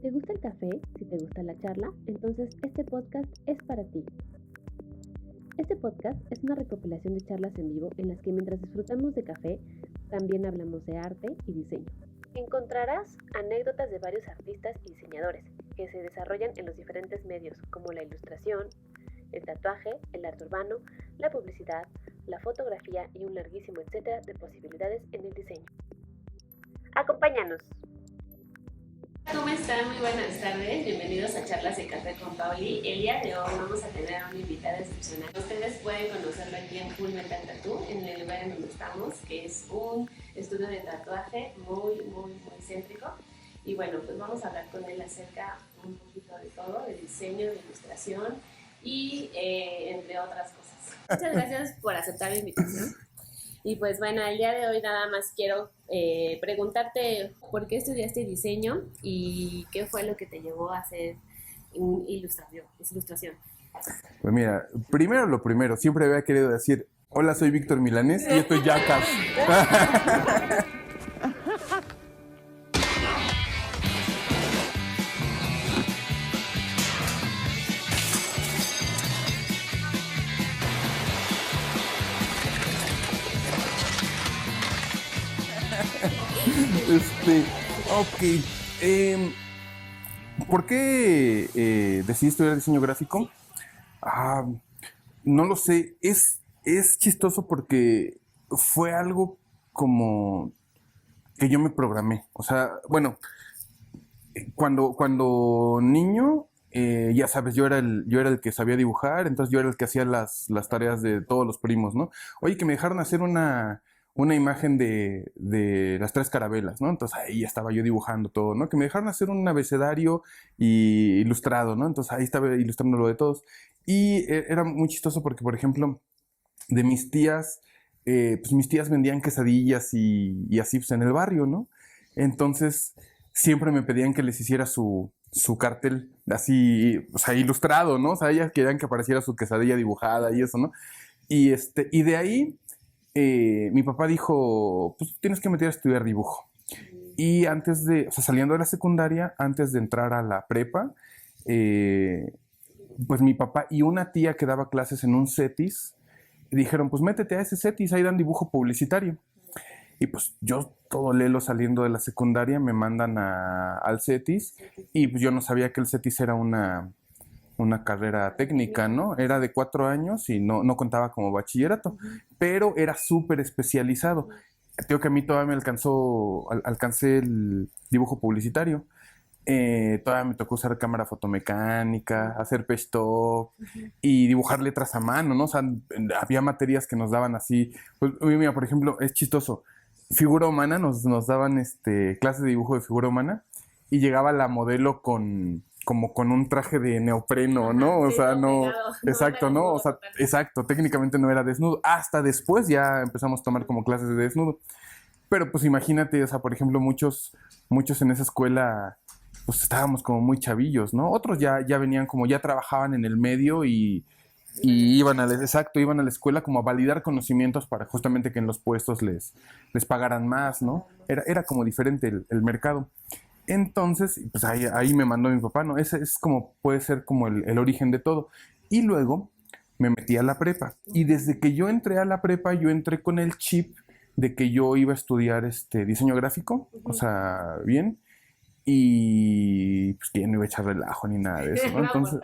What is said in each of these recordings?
te gusta el café, si te gusta la charla, entonces este podcast es para ti. Este podcast es una recopilación de charlas en vivo en las que mientras disfrutamos de café, también hablamos de arte y diseño. Encontrarás anécdotas de varios artistas y diseñadores que se desarrollan en los diferentes medios como la ilustración, el tatuaje, el arte urbano, la publicidad, la fotografía y un larguísimo etcétera de posibilidades en el diseño. ¡Acompáñanos! ¿Cómo están? Muy buenas tardes. Bienvenidos a Charlas de Café con Pauli. El día de hoy vamos a tener a una invitada excepcional. Ustedes pueden conocerlo aquí en Full Metal Tattoo, en el lugar en donde estamos, que es un estudio de tatuaje muy céntrico. Y bueno, pues vamos a hablar con él acerca un poquito de todo, de diseño, de ilustración y entre otras cosas. Muchas gracias por aceptar la invitación. Y pues bueno, el día de hoy nada más quiero preguntarte por qué estudiaste diseño y qué fue lo que te llevó a hacer ilustración. Pues mira, primero lo primero, siempre había querido decir, hola, soy Víctor Milanés y esto es Jackass. ¿Por qué decidí estudiar diseño gráfico? No lo sé, es chistoso porque fue algo como que yo me programé. O sea, bueno, cuando niño, ya sabes, yo era el que sabía dibujar, entonces yo era el que hacía las tareas de todos los primos, ¿no? Oye, que me dejaron hacer una imagen de las tres carabelas, ¿no? Entonces ahí estaba yo dibujando todo, ¿no? Que me dejaron hacer un abecedario y ilustrado, ¿no? Entonces ahí estaba ilustrando lo de todos. Y era muy chistoso porque, por ejemplo, de mis tías, pues mis tías vendían quesadillas y así pues, en el barrio, ¿no? Entonces siempre me pedían que les hiciera su cartel así, o sea, ilustrado, ¿no? O sea, ellas querían que apareciera su quesadilla dibujada y eso, ¿no? Y de ahí mi papá dijo, pues tienes que meter a estudiar dibujo. Y o sea, saliendo de la secundaria, antes de entrar a la prepa, pues mi papá y una tía que daba clases en un CETIS, dijeron, pues métete a ese CETIS, ahí dan dibujo publicitario. Y pues yo todo lelo saliendo de la secundaria me mandan al CETIS y pues yo no sabía que el CETIS era una carrera técnica, ¿no? Era de 4 años y no contaba como bachillerato, pero era súper especializado. Creo que a mí todavía me alcancé el dibujo publicitario. Todavía me tocó usar cámara fotomecánica, hacer page-top y dibujar letras a mano, ¿no? O sea, había materias que nos daban así. Pues, mira, por ejemplo, es chistoso. Figura humana, nos daban clases de dibujo de figura humana y llegaba la modelo como con un traje de neopreno, ¿no? O sea, no, exacto, ¿no? O sea, exacto, técnicamente no era desnudo. Hasta después ya empezamos a tomar como clases de desnudo. Pero pues imagínate, o sea, por ejemplo, muchos en esa escuela pues estábamos como muy chavillos, ¿no? Otros ya venían como, ya trabajaban en el medio y iban a la escuela como a validar conocimientos para justamente que en los puestos les pagaran más, ¿no? Era como diferente el mercado. Entonces, pues ahí me mandó mi papá, ¿no? Ese es como, puede ser como el origen de todo. Y luego me metí a la prepa. Y desde que yo entré a la prepa, yo entré con el chip de que yo iba a estudiar diseño gráfico, o sea, bien. Y pues que ya no iba a echar relajo ni nada de eso, ¿no? Entonces,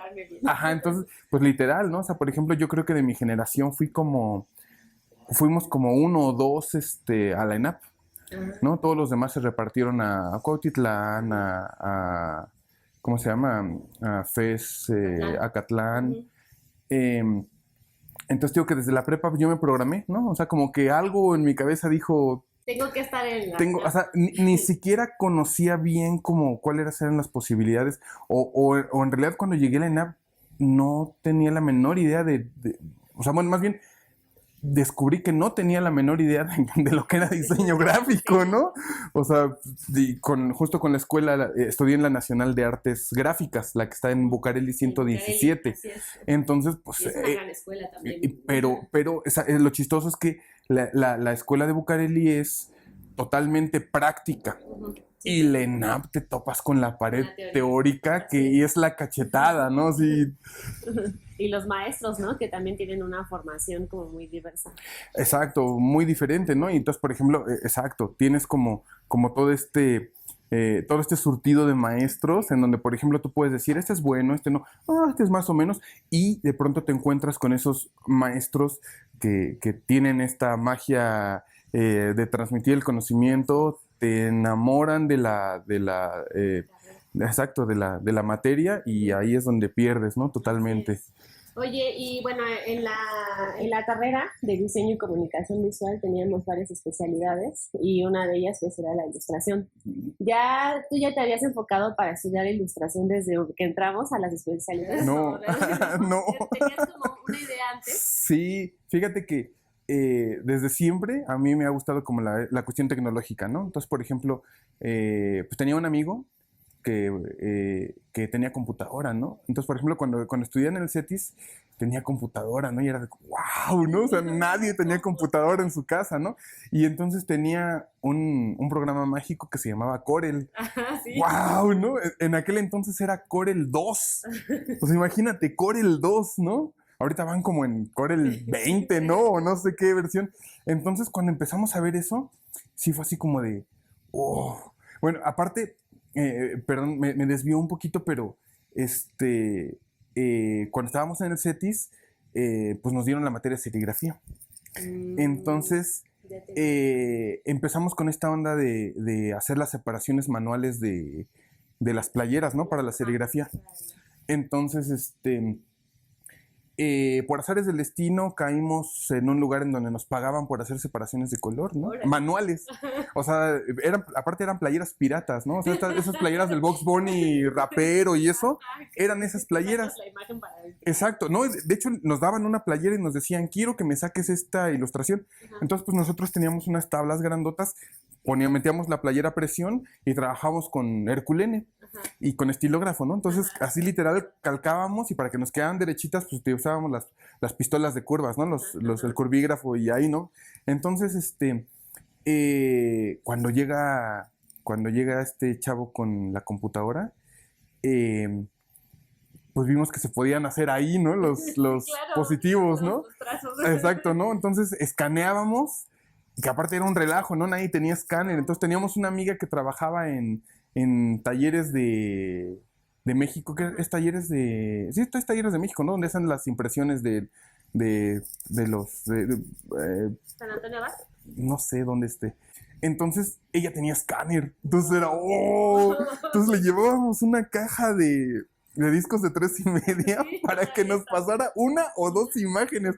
pues literal, ¿no? O sea, por ejemplo, yo creo que de mi generación fuimos como 1 o 2 a la ENAP, ¿no? Todos los demás se repartieron a Cuautitlán, ¿cómo se llama? A FES, Acatlán. Entonces digo que desde la prepa yo me programé, ¿no? O sea, como que algo en mi cabeza dijo, tengo que estar en o sea, ni siquiera conocía bien como cuáles eran las posibilidades. O en realidad cuando llegué a la ENAP no tenía la menor idea o sea, bueno, más bien descubrí que no tenía la menor idea de lo que era diseño gráfico, ¿no? O sea, justo con la escuela, estudié en la Nacional de Artes Gráficas, la que está en Bucareli 117. Entonces, pues... Y es una gran escuela también. Pero lo chistoso es que la escuela de Bucareli es totalmente práctica. Y la ENAP te topas con la pared Una teórica que sí. es la cachetada, ¿no? Sí, Y los maestros, ¿no? Que también tienen una formación como muy diversa. exacto, muy diferente, ¿no? Y entonces, por ejemplo, exacto, tienes como todo este surtido de maestros en donde, por ejemplo, tú puedes decir, este es bueno, este no, este es más o menos, y de pronto te encuentras con esos maestros que tienen esta magia de transmitir el conocimiento, te enamoran exacto, de la materia y ahí es donde pierdes, ¿no? Así Totalmente. es. Oye, y bueno, en la carrera de diseño y comunicación visual teníamos varias especialidades y una de ellas pues era la ilustración. Tú ya te habías enfocado para estudiar ilustración desde que entramos a las especialidades? ¿O No, realmente no? no. ¿Tenías como una idea antes? Sí, fíjate que desde siempre a mí me ha gustado como la cuestión tecnológica, ¿no? Entonces, por ejemplo, pues tenía un amigo que tenía computadora, ¿no? Entonces, por ejemplo, cuando estudié en el CETIS, tenía computadora, ¿no? Y era de, wow, ¿no? O sea, nadie tenía computadora en su casa, ¿no? Y entonces tenía un programa mágico que se llamaba Corel. Ajá, sí. ¡Wow! ¿No? En aquel entonces era Corel 2. Pues imagínate, Corel 2, ¿no? Ahorita van como en Corel 20, ¿no? O no sé qué versión. Entonces, cuando empezamos a ver eso, sí fue así como de, oh. Bueno, aparte, perdón, me desvió un poquito, pero cuando estábamos en el CETIS, pues nos dieron la materia de serigrafía. Entonces, Ya te empezamos con esta onda de hacer las separaciones manuales de las playeras, ¿no? Para la serigrafía. Entonces, por azares del destino, caímos en un lugar en donde nos pagaban por hacer separaciones de color, ¿no? Órale. Manuales. O sea, aparte eran playeras piratas, ¿no? O sea, esas playeras del Bugs Bunny rapero y eso, eran esas playeras. La imagen para el... Exacto, ¿no? De hecho, nos daban una playera y nos decían, quiero que me saques esta ilustración. Ajá. Entonces, pues nosotros teníamos unas tablas grandotas, metíamos la playera a presión y trabajábamos con Herculene Ajá. y con estilógrafo, ¿no? Entonces, Ajá. así literal calcábamos y para que nos quedaran derechitas, pues usábamos las pistolas de curvas, ¿no? El curvígrafo y ahí, ¿no? Entonces, cuando llega este chavo con la computadora, pues vimos que se podían hacer ahí, ¿no? Los Claro, positivos, ¿no? los trazos. Exacto, ¿no? Entonces escaneábamos, que aparte era un relajo, ¿no? Nadie tenía escáner. Entonces teníamos una amiga que trabajaba en talleres de México, que es talleres de... Sí, es talleres de México, ¿no? Donde hacen las impresiones de los... ¿San Antonio Abad? no sé dónde esté. Entonces ella tenía escáner. Entonces era, ¡oh! Entonces le llevábamos una caja de discos de 3.5 Sí, para que nos pasara una o dos imágenes.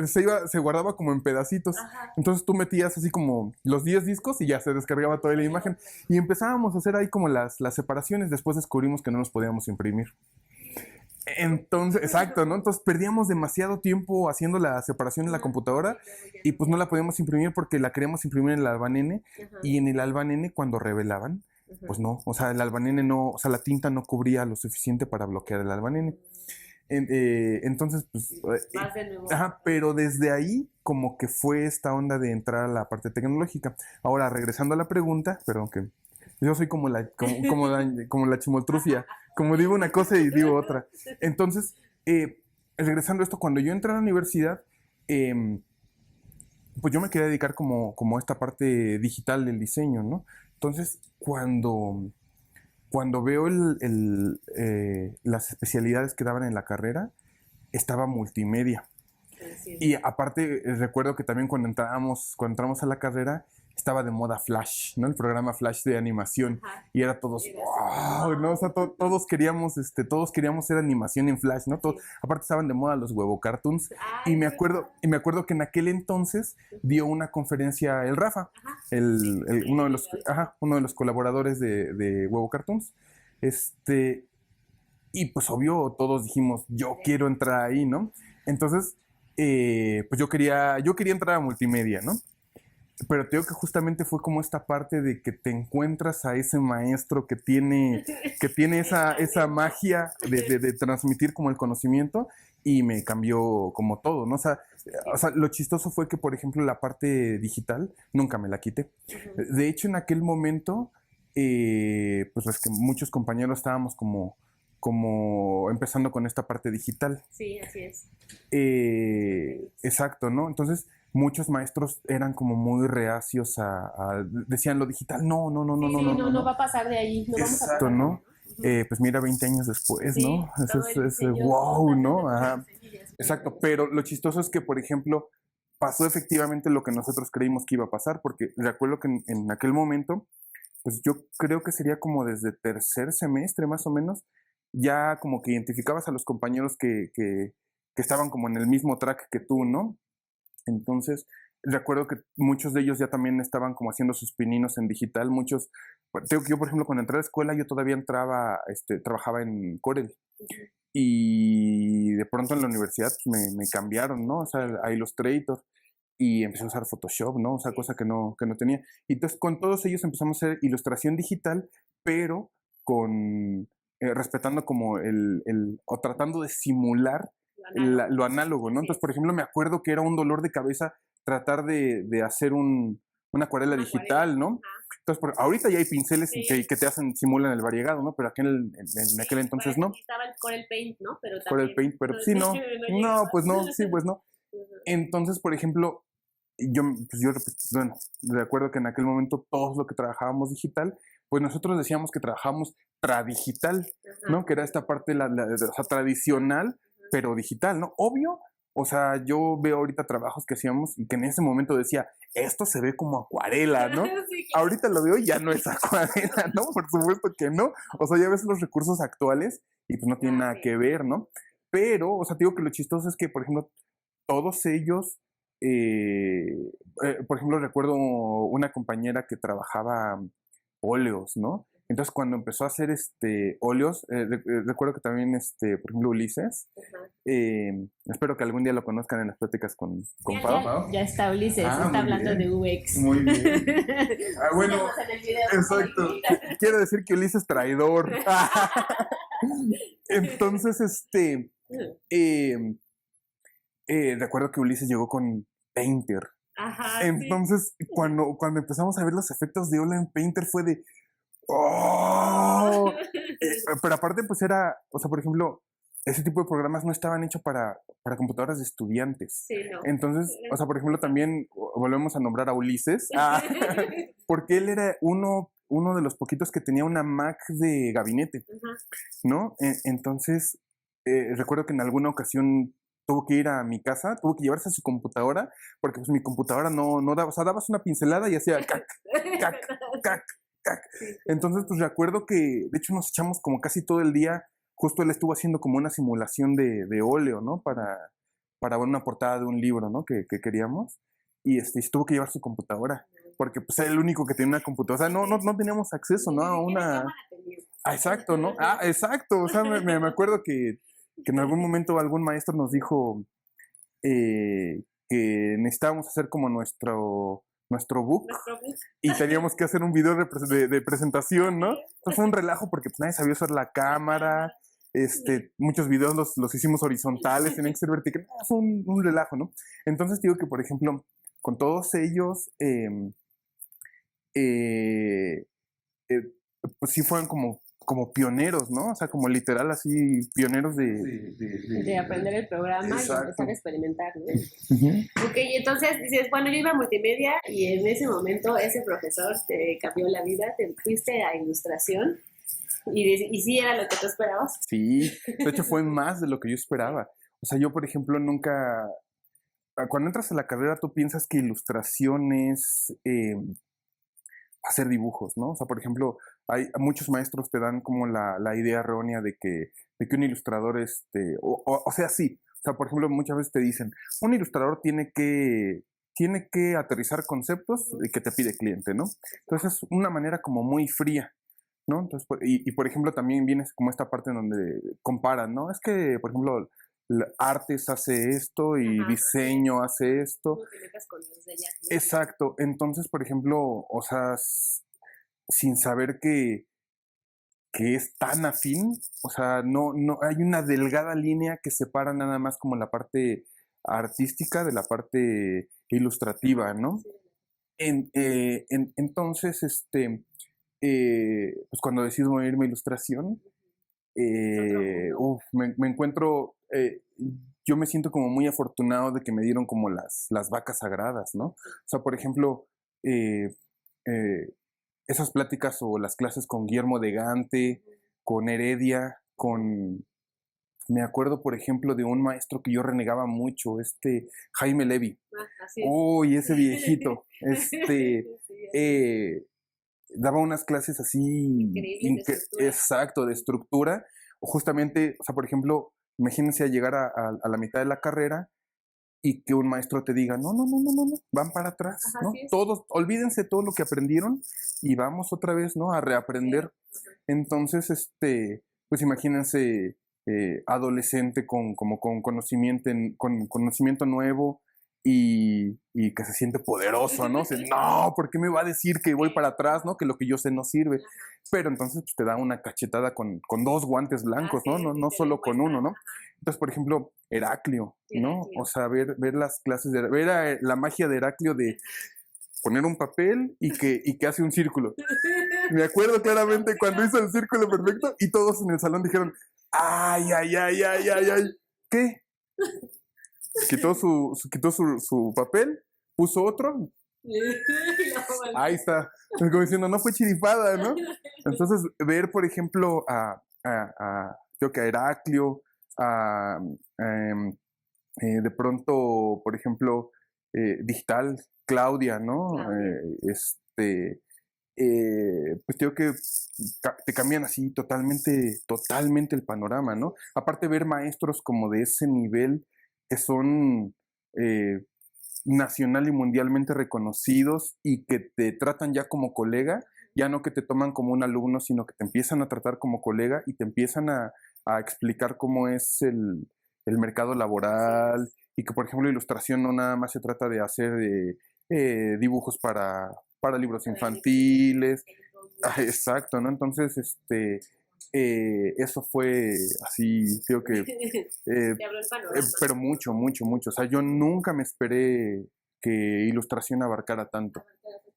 Se guardaba como en pedacitos. Ajá. Entonces tú metías así como los 10 discos y ya se descargaba toda la imagen. Y empezábamos a hacer ahí como las separaciones. Después descubrimos que no nos podíamos imprimir. Entonces, exacto, ¿no? Entonces perdíamos demasiado tiempo haciendo la separación en la computadora y pues no la podíamos imprimir porque la queríamos imprimir en el Alban N y en el Alban N cuando revelaban, pues no, o sea, el Alban N no, o sea, la tinta no cubría lo suficiente para bloquear el Alban N. Entonces, pues, Más de nuevo. ajá, pero desde ahí como que fue esta onda de entrar a la parte tecnológica. Ahora, regresando a la pregunta, perdón que yo soy como la chimoltrufia, como digo una cosa y digo otra. Entonces, regresando a esto, cuando yo entré a la universidad, pues yo me quería dedicar como a esta parte digital del diseño, ¿no? Entonces, cuando veo las especialidades que daban en la carrera, estaba multimedia. Sí. Y aparte, recuerdo que también cuando entramos a la carrera, estaba de moda Flash, ¿no? El programa Flash de animación. Ajá. Y era todos, wow, ¿no? O sea, todos queríamos hacer animación en Flash, ¿no? Sí. Aparte estaban de moda los huevo cartoons. Ay, Y me acuerdo que en aquel entonces dio una conferencia el Rafa, Ajá. uno de los colaboradores de Huevo Cartoons. Y pues obvio, todos dijimos, yo quiero entrar ahí, ¿no? Entonces, pues yo quería entrar a multimedia, ¿no? Pero te digo que justamente fue como esta parte de que te encuentras a ese maestro que tiene esa magia de transmitir como el conocimiento y me cambió como todo, ¿no? O sea, lo chistoso fue que, por ejemplo, la parte digital nunca me la quité. De hecho, en aquel momento pues es que muchos compañeros estábamos como empezando con esta parte digital. Sí, así es. Exacto, ¿no? Entonces, muchos maestros eran como muy reacios decían lo digital, no, no, no, no, Sí, no, sí, no, no, no, no no. va a pasar de ahí, no vamos a Exacto, pasar. ¿no? Ujú. Pues mira, 20 años después, Sí, ¿no? todo el Es diseño, wow, totalmente ¿no? con Ajá. diseño y es Exacto, maravilloso. pero lo chistoso es que, por ejemplo, pasó efectivamente lo que nosotros creímos que iba a pasar, porque recuerdo que en aquel momento, pues yo creo que sería como desde tercer semestre más o menos, ya como que identificabas a los compañeros que estaban como en el mismo track que tú, ¿no? Entonces, recuerdo que muchos de ellos ya también estaban como haciendo sus pininos en digital, muchos, tengo que yo, por ejemplo, cuando entré a la escuela, yo todavía trabajaba en Corel, Ujú. y de pronto en la universidad pues, me cambiaron, ¿no? O sea, a Illustrator, y empecé a usar Photoshop, ¿no? O sea, cosa que no tenía. Y entonces con todos ellos empezamos a hacer ilustración digital, pero respetando como o tratando de simular lo análogo, ¿no? Así Entonces, es. por ejemplo, me acuerdo que era un dolor de cabeza tratar de hacer una acuarela Una acuarela. digital, ¿no? Ajá. Entonces, ahorita ya hay pinceles Sí. que te simulan el variegado, ¿no? Pero en aquel entonces no. Estaba el Corel Paint, ¿no? Pero Por el también paint, pero sí, no. No, llegaba. pues no, sí, pues no. Ujú. Entonces, por ejemplo, bueno, recuerdo que en aquel momento todos los que trabajábamos digital, pues nosotros decíamos que trabajábamos tradigital, Ajá. ¿no? Que era esta parte, o sea, tradicional, pero digital, ¿no? Obvio, o sea, yo veo ahorita trabajos que hacíamos y que en ese momento decía, esto se ve como acuarela, ¿no? Sí, claro. Ahorita lo veo y ya no es acuarela, ¿no? Por supuesto que no. O sea, ya ves los recursos actuales y pues no tiene nada Sí. que ver, ¿no? Pero, o sea, te digo que lo chistoso es que, por ejemplo, todos ellos, por ejemplo, recuerdo una compañera que trabajaba óleos, ¿no? Entonces, cuando empezó a hacer óleos, recuerdo que también, por ejemplo, Ulises, Ajá. espero que algún día lo conozcan en las pláticas con Ya, Pau. ya está Ulises, Ah, está muy hablando bien. de UX. Muy bien. Ah, bueno, Síganos en el video. exacto. Quiero decir que Ulises es traidor. Entonces, eh, recuerdo que Ulises llegó con Painter. Ajá, Entonces, cuando empezamos a ver los efectos de Ola en Painter fue de ¡oh! Pero aparte, pues o sea, por ejemplo, ese tipo de programas no estaban hechos para computadoras de estudiantes. sí, no. Entonces, o sea, por ejemplo, también volvemos a nombrar a Ulises, porque él era uno de los poquitos que tenía una Mac de gabinete, Ajá. ¿no? Entonces, recuerdo que en alguna ocasión tuvo que ir a mi casa, tuvo que llevarse su computadora, porque pues mi computadora no daba, o sea, dabas una pincelada y hacía cac, cac, cac, cac. Entonces, pues recuerdo que, de hecho, nos echamos como casi todo el día, justo él estuvo haciendo como una simulación de óleo, ¿no? Para una portada de un libro, ¿no? Que queríamos, y tuvo que llevar su computadora, porque pues era el único que tenía una computadora, o sea, no teníamos acceso, ¿no? A una... exacto, ¿no? Exacto, o sea, me acuerdo que en algún momento algún maestro nos dijo que necesitábamos hacer como nuestro book y teníamos que hacer un video de presentación, ¿no? Entonces fue un relajo porque pues, nadie sabía usar la cámara, muchos videos los hicimos horizontales, tenían que ser verticales, fue un relajo, ¿no? Entonces digo que, por ejemplo, con todos ellos, eh, pues sí fueron como pioneros, ¿no? O sea, como literal así, pioneros de aprender el programa exacto. Y empezar a experimentar, ¿no? Uh-huh. Ok, entonces dices, bueno, yo iba a multimedia y en ese momento ese profesor te cambió la vida, te fuiste a ilustración y sí era lo que tú esperabas. Sí, de hecho fue más de lo que yo esperaba. O sea, yo, por ejemplo, nunca... Cuando entras a la carrera, tú piensas que ilustración es hacer dibujos, ¿no? O sea, por ejemplo, muchos maestros te dan como la idea errónea de que un ilustrador, o sea, sí. O sea, por ejemplo, muchas veces te dicen, un ilustrador tiene que aterrizar conceptos que te pide cliente, ¿no? Entonces es una manera como muy fría, ¿no? Entonces, por ejemplo, también vienes como esta parte en donde comparan, ¿no? Es que, por ejemplo, artes hace esto y diseño hace esto. Exacto. Entonces, por ejemplo, o sea, sin saber que es tan afín, o sea, no hay una delgada línea que separa nada más como la parte artística de la parte ilustrativa, ¿no? Entonces, pues cuando decido irme a ilustración, me encuentro, yo me siento como muy afortunado de que me dieron como las vacas sagradas, ¿no? O sea, por ejemplo, esas pláticas o las clases con Guillermo de Gante, con Heredia, me acuerdo, por ejemplo, de un maestro que yo renegaba mucho, Jaime Levy. Uy, ese viejito. Daba unas clases así, exacto, de estructura. O justamente, o sea, por ejemplo, imagínense llegar a la mitad de la carrera y que un maestro te diga, no, van para atrás, Ajá, ¿no? Todos, olvídense todo lo que aprendieron y vamos otra vez, ¿no? A reaprender. Entonces, pues imagínense adolescente con conocimiento nuevo y que se siente poderoso, ¿no? No, ¿por qué me va a decir que voy para atrás, ¿no? Que lo que yo sé no sirve. Pero entonces pues, te da una cachetada con 2 guantes blancos, ¿no? No solo con uno, ¿no? Entonces, por ejemplo, Heraclio, ¿no? O sea, ver las clases ver la magia de Heraclio de poner un papel y que hace un círculo. Me acuerdo claramente cuando hizo el círculo perfecto y todos en el salón dijeron, ay, ¿qué? Quitó su papel, puso otro. Ahí está. Como diciendo, no fue chiripada, ¿no? Entonces, ver, por ejemplo, creo que a Heraclio, de pronto, por ejemplo, Digital, Claudia, ¿no? Pues creo que te cambian así totalmente el panorama, ¿no? Aparte ver maestros como de ese nivel que son nacional y mundialmente reconocidos y que te tratan ya como colega, ya no que te toman como un alumno, sino que te empiezan a tratar como colega y te empiezan a explicar cómo es el mercado laboral y que, por ejemplo, ilustración no nada más se trata de hacer dibujos para libros infantiles. Exacto, ¿no? Entonces, eso fue así, creo que... pero mucho. O sea, yo nunca me esperé que ilustración abarcara tanto.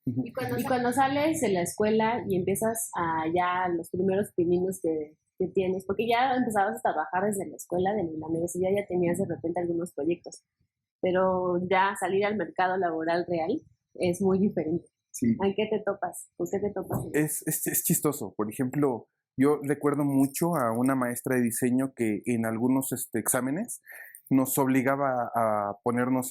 Y cuando sales de la escuela y empiezas a ya los primeros pininos que tienes, porque ya empezabas a trabajar desde la escuela, de la universidad ya tenías de repente algunos proyectos, pero ya salir al mercado laboral real es muy diferente. Sí. ¿En qué te topas? ¿Con qué te topas? Es chistoso. Por ejemplo, yo recuerdo mucho a una maestra de diseño que en algunos exámenes nos obligaba a ponernos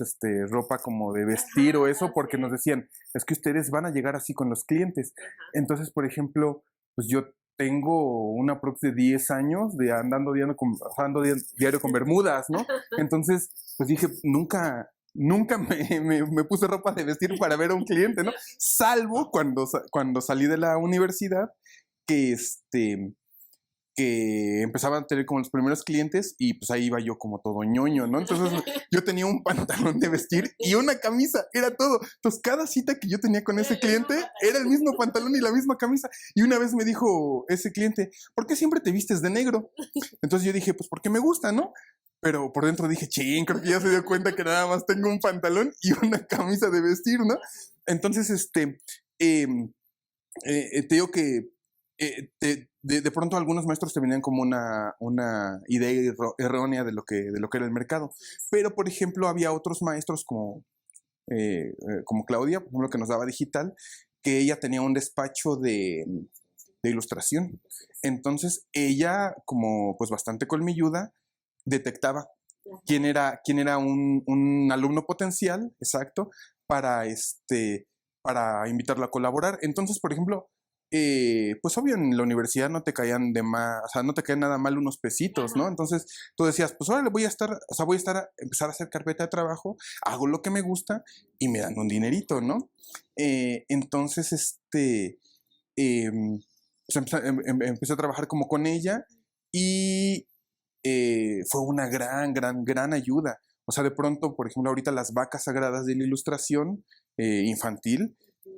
ropa como de vestir o eso, porque nos decían, es que ustedes van a llegar así con los clientes. Entonces, por ejemplo, pues yo tengo una prox de 10 años de andando diario con bermudas, ¿no? Entonces, pues dije, nunca me puse ropa de vestir para ver a un cliente, ¿no? Salvo cuando salí de la universidad, que empezaban a tener como los primeros clientes y pues ahí iba yo como todo ñoño, ¿no? Entonces yo tenía un pantalón de vestir y una camisa, era todo. Entonces cada cita que yo tenía con ese cliente era el mismo pantalón y la misma camisa. Y una vez me dijo ese cliente, ¿por qué siempre te vistes de negro? Entonces yo dije, pues porque me gusta, ¿no? Pero por dentro dije, ching, creo que ya se dio cuenta que nada más tengo un pantalón y una camisa de vestir, ¿no? Entonces, te digo que de pronto algunos maestros te venían como una idea errónea de lo que era el mercado. Pero, por ejemplo, había otros maestros como Claudia, por ejemplo, que nos daba digital, que ella tenía un despacho de ilustración. Entonces, ella, como pues bastante colmilluda, detectaba quién era un alumno potencial, exacto, para invitarlo a colaborar. Entonces, por ejemplo, pues obvio en la universidad no te caían no te caían nada mal unos pesitos, ¿no? Entonces tú decías, pues ahora voy a empezar a hacer carpeta de trabajo, hago lo que me gusta y me dan un dinerito, ¿no? Entonces, pues empecé a trabajar como con ella y fue una gran ayuda. O sea, de pronto, por ejemplo, ahorita las vacas sagradas de la ilustración infantil,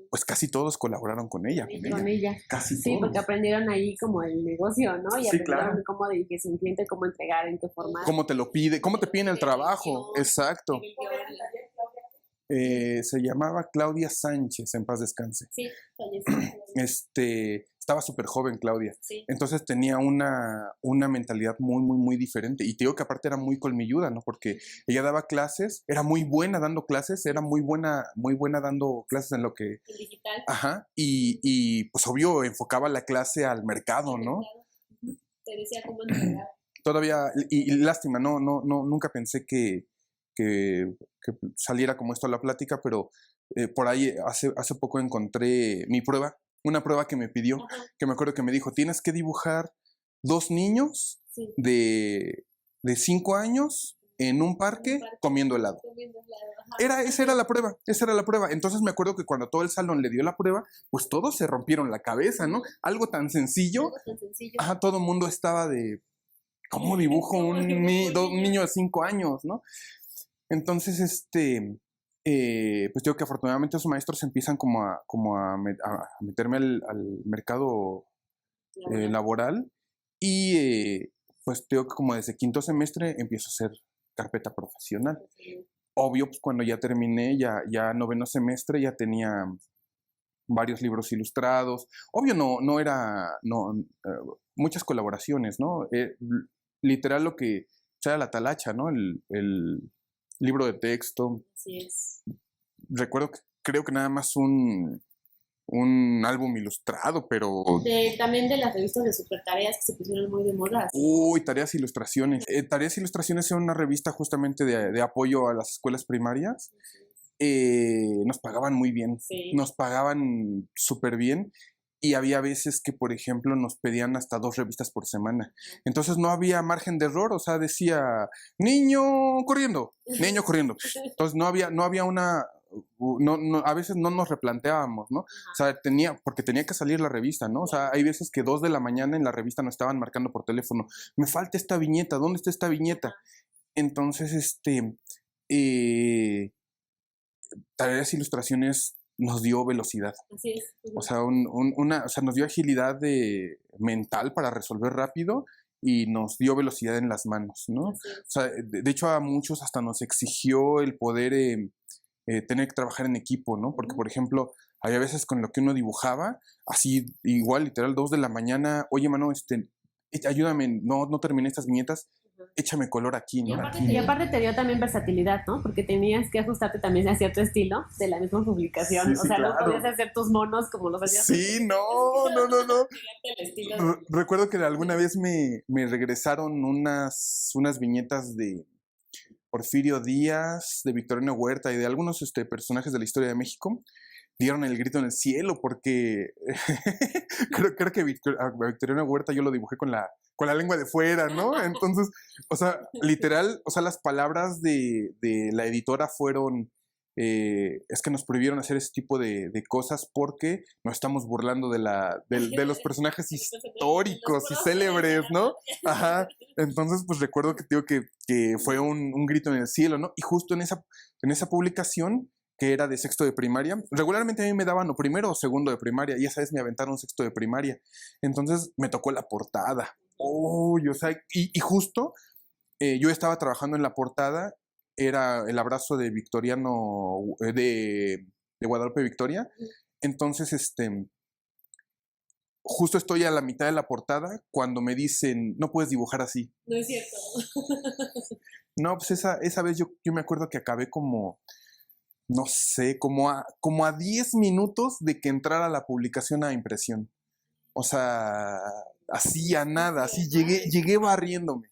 pues casi todos colaboraron con ella. Casi sí, todos. Porque aprendieron ahí como el negocio, ¿no? Y sí, aprendieron cómo dirigirse un cliente, cómo entregar, en qué formato. Cómo te lo pide, cómo te piden el trabajo. Exacto. Se llamaba Claudia Sánchez, en paz descanse. Sí, Estaba súper joven Claudia. sí. Entonces tenía una mentalidad muy, muy, muy diferente. Y te digo que aparte era muy colmilluda, ¿no? Porque ella daba clases, era muy buena dando clases, era muy buena dando clases en lo que... El digital. Ajá. Y pues obvio enfocaba la clase al mercado, ¿no? Te decía cómo entregar. Todavía, y lástima, nunca pensé que saliera como esto a la plática, pero por ahí hace poco encontré mi prueba, una prueba que me pidió, Ajá. que me acuerdo que me dijo, tienes que dibujar 2 niños Sí. de 5 años en un parque comiendo helado. Esa era la prueba. Entonces me acuerdo que cuando todo el salón le dio la prueba, pues todos se rompieron la cabeza, ¿no? Algo tan sencillo. Ajá, todo el mundo estaba de, ¿cómo dibujo un niño de 5 años, no? Entonces, pues digo que afortunadamente esos maestros empiezan como a meterme al mercado laboral y pues digo que como desde quinto semestre empiezo a hacer carpeta profesional. Obvio, pues cuando ya terminé, ya noveno semestre, ya tenía varios libros ilustrados. Obvio, no era, muchas colaboraciones, ¿no? Literal lo que era la talacha, ¿no? El libro de texto. Así es. Recuerdo que creo que nada más un álbum ilustrado, pero... También de las revistas de super tareas que se pusieron muy de moda. Uy, Tareas e Ilustraciones. Tareas e Ilustraciones era una revista justamente de apoyo a las escuelas primarias. Nos pagaban muy bien, Sí. Nos pagaban súper bien. Y había veces que, por ejemplo, nos pedían hasta 2 revistas por semana. Entonces no había margen de error, o sea, decía, niño corriendo. Entonces no había una, a veces no nos replanteábamos, ¿no? O sea, porque tenía que salir la revista, ¿no? O sea, hay veces que 2 de la mañana en la revista nos estaban marcando por teléfono, me falta esta viñeta, ¿dónde está esta viñeta? Entonces, Tareas e Ilustraciones nos dio velocidad. Así es. O sea, nos dio agilidad mental para resolver rápido y nos dio velocidad en las manos, ¿no? O sea, de hecho a muchos hasta nos exigió el poder tener que trabajar en equipo, ¿no? Porque, por ejemplo, había veces con lo que uno dibujaba, así igual, literal, 2 de la mañana, oye, mano, ayúdame, no terminé estas viñetas, échame color aquí, ¿no? Y aparte te dio también versatilidad, ¿no? Porque tenías que ajustarte también a cierto estilo de la misma publicación. Sí, o sea, claro. No podías hacer tus monos como los hacías. Sí, no. Recuerdo que alguna vez me regresaron unas viñetas de Porfirio Díaz, de Victoriano Huerta y de algunos personajes de la historia de México. Dieron el grito en el cielo porque creo que a Victoriano Huerta yo lo dibujé con la lengua de fuera, ¿no? Entonces, o sea, literal, o sea, las palabras de la editora fueron, es que nos prohibieron hacer ese tipo de cosas porque nos estamos burlando de los personajes históricos y célebres, ¿no? Ajá. Entonces, pues recuerdo que digo que fue un grito en el cielo, ¿no? Y justo en esa publicación, que era de sexto de primaria. Regularmente a mí me daban o primero o segundo de primaria, y esa vez me aventaron sexto de primaria. Entonces me tocó la portada. O sea, y justo yo estaba trabajando en la portada, era el abrazo de Victoriano, de Guadalupe Victoria. Entonces, justo estoy a la mitad de la portada cuando me dicen, no puedes dibujar así. No es cierto. No, pues esa vez yo me acuerdo que acabé como... no sé, como a 10 minutos de que entrara la publicación a impresión. O sea, así a nada, así llegué barriéndome.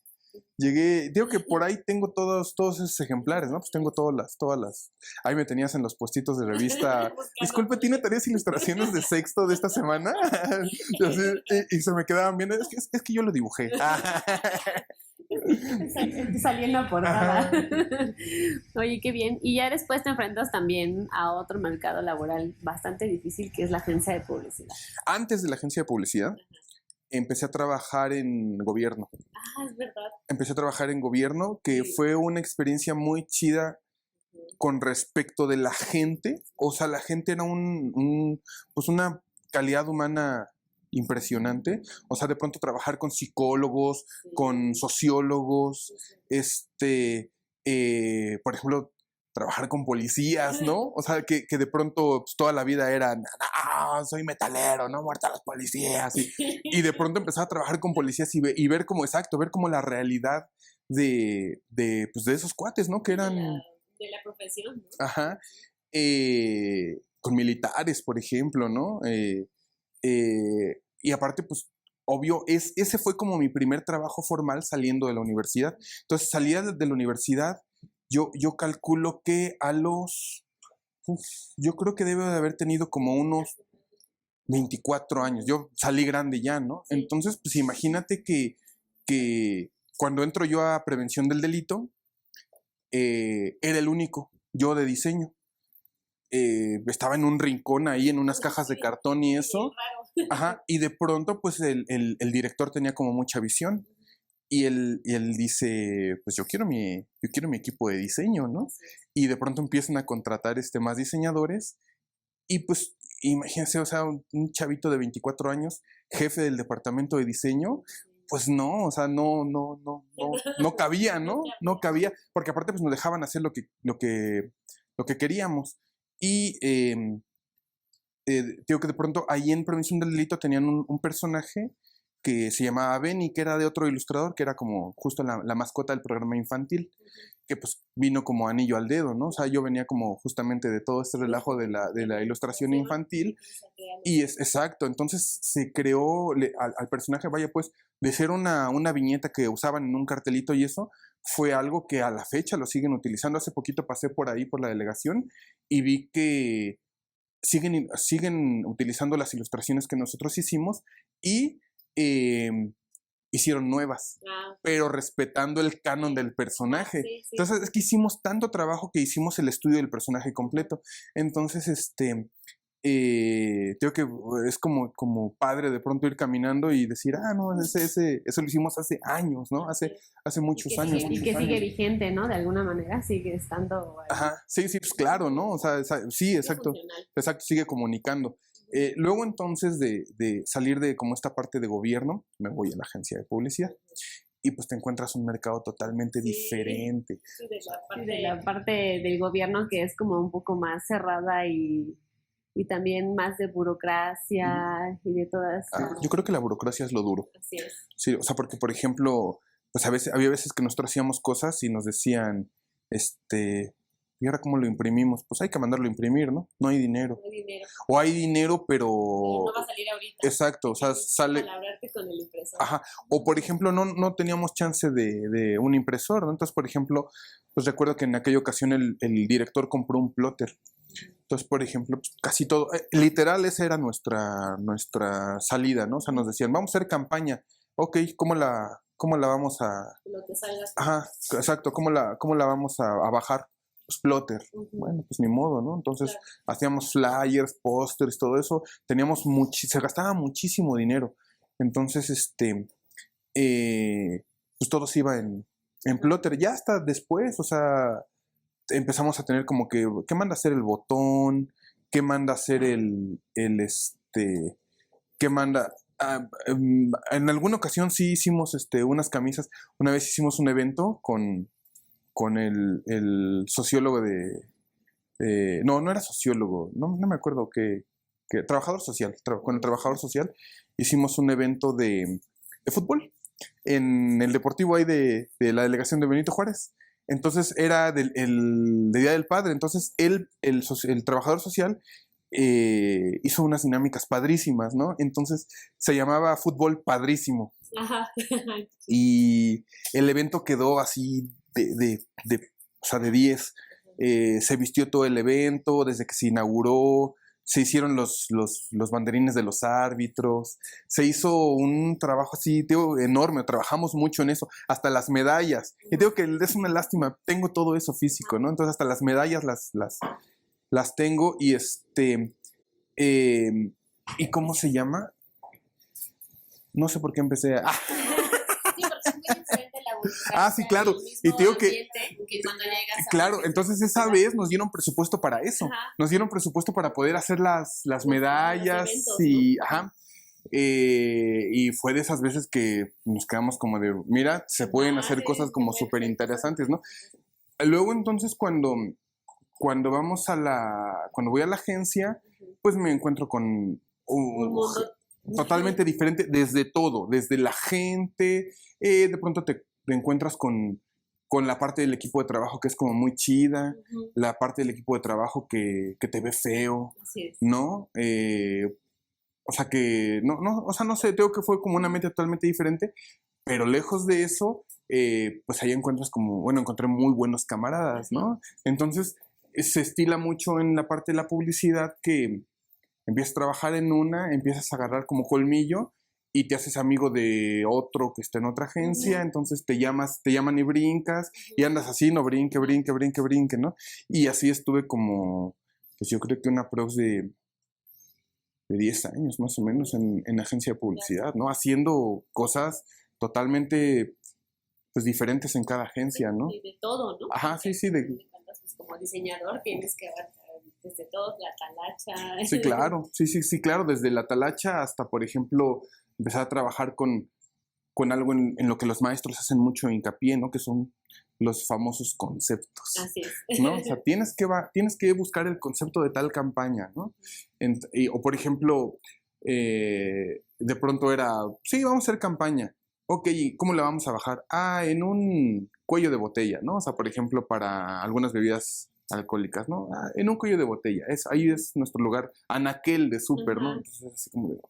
Digo que por ahí tengo todos esos ejemplares, ¿no? Pues tengo todas las. Ahí me tenías en los puestitos de revista. Disculpe, ¿tiene Tareas e Ilustraciones de sexto de esta semana? y se me quedaban viendo, es que yo lo dibujé. Salí en la portada. Oye, qué bien. Y ya después te enfrentas también a otro mercado laboral bastante difícil, que es la agencia de publicidad. Antes de la agencia de publicidad, empecé a trabajar en gobierno. Ah, es verdad. Empecé a trabajar en gobierno, que fue una experiencia muy chida con respecto de la gente. O sea, la gente era pues una calidad humana impresionante. O sea, de pronto trabajar con psicólogos, con sociólogos, por ejemplo, trabajar con policías, ¿no? O sea, que de pronto pues, toda la vida era, no, soy metalero, no, muerta a los policías. Y de pronto empezar a trabajar con policías y ver como, exacto, ver como la realidad pues, de esos cuates, ¿no? Que eran... De la profesión, ¿no? Ajá. Con militares, por ejemplo, ¿no? Y aparte, pues, obvio, ese fue como mi primer trabajo formal saliendo de la universidad. Entonces, salía de la universidad, yo calculo que yo creo que debo de haber tenido como unos 24 años. Yo salí grande ya, ¿no? Sí. Entonces, pues imagínate que cuando entro yo a prevención del delito, era el único, yo de diseño. Estaba en un rincón ahí, en unas cajas de cartón y eso. Ajá, y de pronto, pues el director tenía como mucha visión. Y él dice, pues yo quiero mi equipo de diseño, ¿no? Y de pronto empiezan a contratar más diseñadores. Y pues, imagínense, o sea, un chavito de 24 años, jefe del departamento de diseño, pues no, o sea, no cabía, ¿no? No cabía, porque aparte pues nos dejaban hacer lo que queríamos. Y digo que de pronto ahí en Prevención del Delito tenían un personaje que se llamaba Benny, que era de otro ilustrador, que era como justo la mascota del programa infantil, que pues vino como anillo al dedo, ¿no? O sea, yo venía como justamente de todo este relajo de la ilustración infantil, y es exacto, entonces se creó al personaje, vaya pues, de ser una viñeta que usaban en un cartelito y eso, fue algo que a la fecha lo siguen utilizando. Hace poquito pasé por ahí, por la delegación, y vi que siguen utilizando las ilustraciones que nosotros hicimos y hicieron nuevas, pero respetando el canon del personaje. Sí. Entonces, es que hicimos tanto trabajo que hicimos el estudio del personaje completo. Entonces, creo que es como padre de pronto ir caminando y decir, no, eso lo hicimos hace años, ¿no? Hace muchos años. Y que sigue vigente, ¿no? De alguna manera sigue estando ahí. Ajá, sí, pues claro, ¿no? O sea, sí, exacto. Exacto, sigue comunicando. Luego entonces de salir de como esta parte de gobierno, me voy a la agencia de publicidad y pues te encuentras un mercado totalmente diferente. Sí, de la parte del gobierno que es como un poco más cerrada y también más de burocracia y de todas... Yo creo que la burocracia es lo duro. Así es. Sí, o sea, porque por ejemplo, pues había veces que nosotros hacíamos cosas y nos decían, ¿y ahora cómo lo imprimimos? Pues hay que mandarlo a imprimir, ¿no? No hay dinero. No hay dinero. O hay dinero, pero no va a salir ahorita. Exacto, o sea, sale... Palabrarte con el impresor. Ajá. O por ejemplo, no teníamos chance de un impresor, ¿no? Entonces, por ejemplo, pues recuerdo que en aquella ocasión el director compró un plotter. Entonces, por ejemplo, pues, casi todo, literal, esa era nuestra salida, ¿no? O sea, nos decían, vamos a hacer campaña. Ok, ¿cómo la vamos a...? Lo que salga. Ajá, exacto, ¿cómo la vamos a bajar? Pues plotter. Bueno, pues ni modo, ¿no? Entonces, hacíamos flyers, pósters, todo eso. Se gastaba muchísimo dinero. Entonces, pues todo se iba en plotter. Ya hasta después, o sea, empezamos a tener como que, ¿qué manda a hacer el botón? ¿Qué manda a hacer qué manda? En alguna ocasión sí hicimos unas camisas. Una vez hicimos un evento con el sociólogo no era sociólogo, no me acuerdo que trabajador social, con el trabajador social hicimos un evento de fútbol en el deportivo ahí de la delegación de Benito Juárez. Entonces era el Día del Padre. Entonces el trabajador social hizo unas dinámicas padrísimas, ¿no? Entonces se llamaba Fútbol Padrísimo. Ajá. Y el evento quedó así o sea, de 10. Se vistió todo el evento desde que se inauguró. Se hicieron los banderines de los árbitros, se hizo un trabajo así, digo, enorme, trabajamos mucho en eso, hasta las medallas, y digo que es una lástima, tengo todo eso físico, ¿no? Entonces hasta las medallas las tengo, y ¿y cómo se llama? No sé por qué empecé a... Sí, claro. Y te digo que cuando llegas claro, entonces esa vez nos dieron presupuesto para eso. Ajá. Nos dieron presupuesto para poder hacer las medallas eventos, y, ¿no? Ajá. Y fue de esas veces que nos quedamos como de, mira, se pueden hacer cosas como súper interesantes, ¿no? Luego entonces cuando cuando voy a la agencia, pues me encuentro con Un mundo totalmente diferente desde todo, desde la gente, de pronto te encuentras con la parte del equipo de trabajo que es como muy chida, la parte del equipo de trabajo que te ve feo, Así es. ¿no? O sea que, o sea, no sé, tengo que fue como una mente totalmente diferente, pero lejos de eso, pues ahí encuentras como, bueno, encontré muy buenos camaradas, ¿no? Entonces, se estila mucho en la parte de la publicidad que empiezas a trabajar en una, empiezas a agarrar como colmillo y te haces amigo de otro que está en otra agencia, entonces te llaman y brincas, y andas así, no brinque, ¿no? Y así estuve como, pues yo creo que una prox de 10 años más o menos en agencia de publicidad, ¿no? Haciendo cosas totalmente, pues, diferentes en cada agencia, ¿no? Y de todo, ¿no? Ajá, sí, sí, Pues, como diseñador tienes que abarcar desde todo, la talacha. Sí, claro, sí, claro, desde la talacha hasta, por ejemplo, empezar a trabajar con algo en lo que los maestros hacen mucho hincapié, ¿no? Que son los famosos conceptos, Así es. ¿no? O sea, tienes que buscar el concepto de tal campaña, ¿no? O, por ejemplo, de pronto era, sí, vamos a hacer campaña. Ok, ¿y cómo la vamos a bajar? En un cuello de botella, ¿no? O sea, por ejemplo, para algunas bebidas alcohólicas, ¿no? En un cuello de botella. Ahí es nuestro lugar anaquel de súper, ¿no? Entonces, así como de...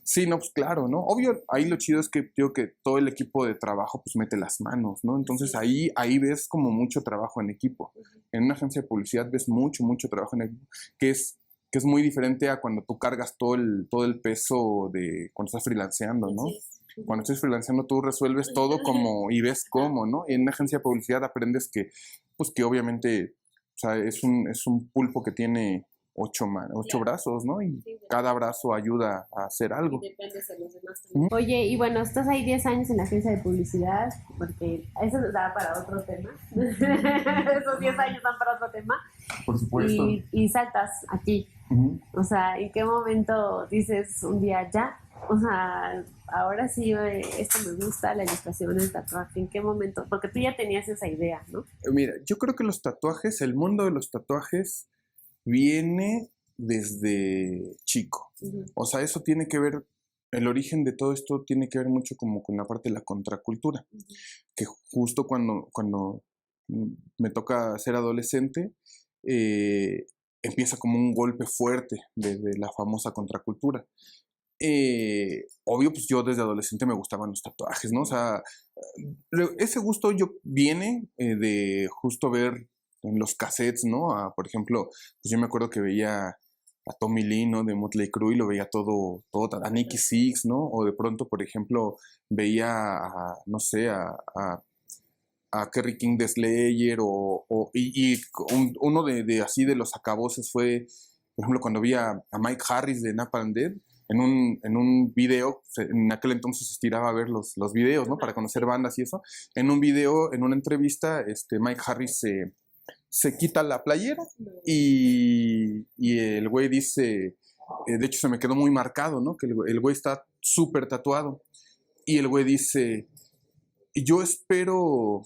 Sí, no, pues claro, ¿no? Obvio, ahí lo chido es que digo que todo el equipo de trabajo pues mete las manos, ¿no? Entonces ahí ves como mucho trabajo en equipo. En una agencia de publicidad ves mucho trabajo en equipo, que es muy diferente a cuando tú cargas todo el peso de cuando estás freelanceando, ¿no? Cuando estás freelanceando tú resuelves todo como y ves cómo, ¿no? En una agencia de publicidad aprendes que, pues que obviamente, o sea, es un pulpo que tiene 8 brazos, ¿no? Y cada brazo ayuda a hacer algo. Y dependes de los demás también. Oye, y bueno, estás ahí 10 años en la agencia de publicidad, porque eso nos da para otro tema. Esos 10 años dan para otro tema. Por supuesto. Y saltas aquí. O sea, ¿en qué momento dices un día ya? O sea, ahora sí, esto me gusta, la ilustración, el tatuaje. ¿En qué momento? Porque tú ya tenías esa idea, ¿no? Mira, yo creo que los tatuajes, el mundo de los tatuajes viene desde chico. O sea, eso tiene que ver, el origen de todo esto tiene que ver mucho como con la parte de la contracultura. Que justo cuando me toca ser adolescente, empieza como un golpe fuerte de la famosa contracultura. Obvio, pues yo desde adolescente me gustaban los tatuajes, ¿no? O sea, ese gusto viene de justo ver en los cassettes, ¿no? Por ejemplo, pues yo me acuerdo que veía a Tommy Lee, ¿no? De Motley Crue y lo veía todo a Nicky Six, ¿no? O de pronto, por ejemplo, veía no sé, a Kerry King de Slayer uno de así de los acaboses fue, por ejemplo, cuando vi a Mike Harris de Napalm Death en un video, en aquel entonces estiraba a ver los videos, ¿no? Para conocer bandas y eso. En un video, en una entrevista, Mike Harris se quita la playera y el güey dice, de hecho se me quedó muy marcado, ¿no? Que el güey está súper tatuado. Y el güey dice, yo espero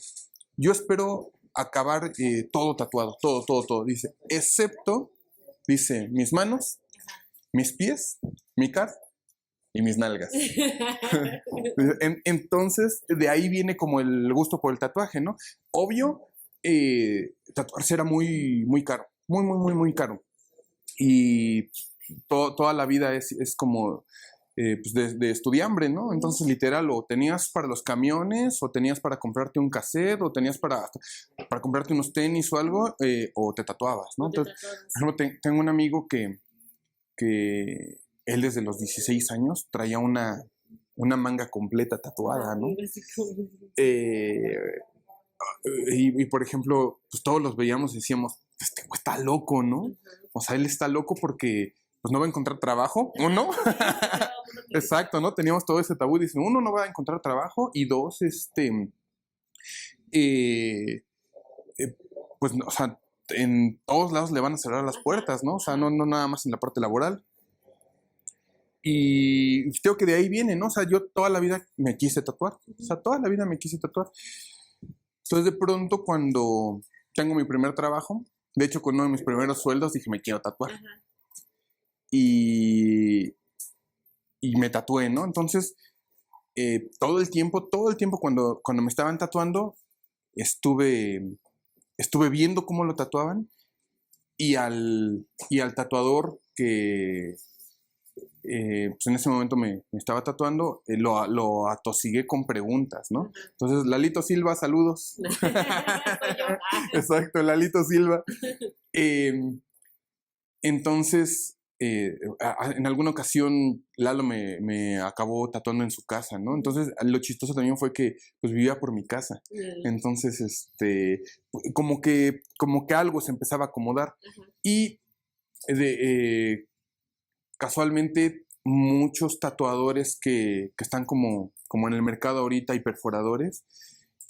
acabar todo tatuado, todo. Dice, excepto, dice, mis manos, mis pies, mi cara y mis nalgas. Entonces, de ahí viene como el gusto por el tatuaje, ¿no? Obvio, tatuarse era muy, muy caro, muy caro. Y toda la vida es como pues de estudiambre, ¿no? Entonces, literal, o tenías para los camiones, o tenías para comprarte un cassette, o tenías para comprarte unos tenis o algo, o te tatuabas, ¿no? Entonces, por ejemplo, tengo un amigo que él desde los 16 años traía una manga completa tatuada, ¿no? Y por ejemplo, pues todos los veíamos y decíamos, este güey está loco, ¿no? O sea, él está loco porque pues no va a encontrar trabajo, uno. Exacto, ¿no? Teníamos todo ese tabú, dicen, uno, no va a encontrar trabajo, y dos, pues, o sea, en todos lados le van a cerrar las puertas, ¿no? O sea, no nada más en la parte laboral. Y creo que de ahí viene, ¿no? O sea, yo toda la vida me quise tatuar. O sea, toda la vida me quise tatuar. Entonces, de pronto, cuando tengo mi primer trabajo. De hecho, con uno de mis primeros sueldos dije, me quiero tatuar. Ajá. Y me tatué, ¿no? Entonces, todo el tiempo cuando me estaban tatuando, estuve viendo cómo lo tatuaban y al tatuador que pues en ese momento me estaba tatuando, lo atosigué con preguntas, ¿no? Entonces, Lalito Silva, saludos. Soy yo. Exacto, Lalito Silva. Entonces, en alguna ocasión Lalo me acabó tatuando en su casa, ¿no? Entonces, lo chistoso también fue que pues vivía por mi casa. Entonces, como que algo se empezaba a acomodar. Ajá. Y casualmente muchos tatuadores que están como en el mercado ahorita y perforadores,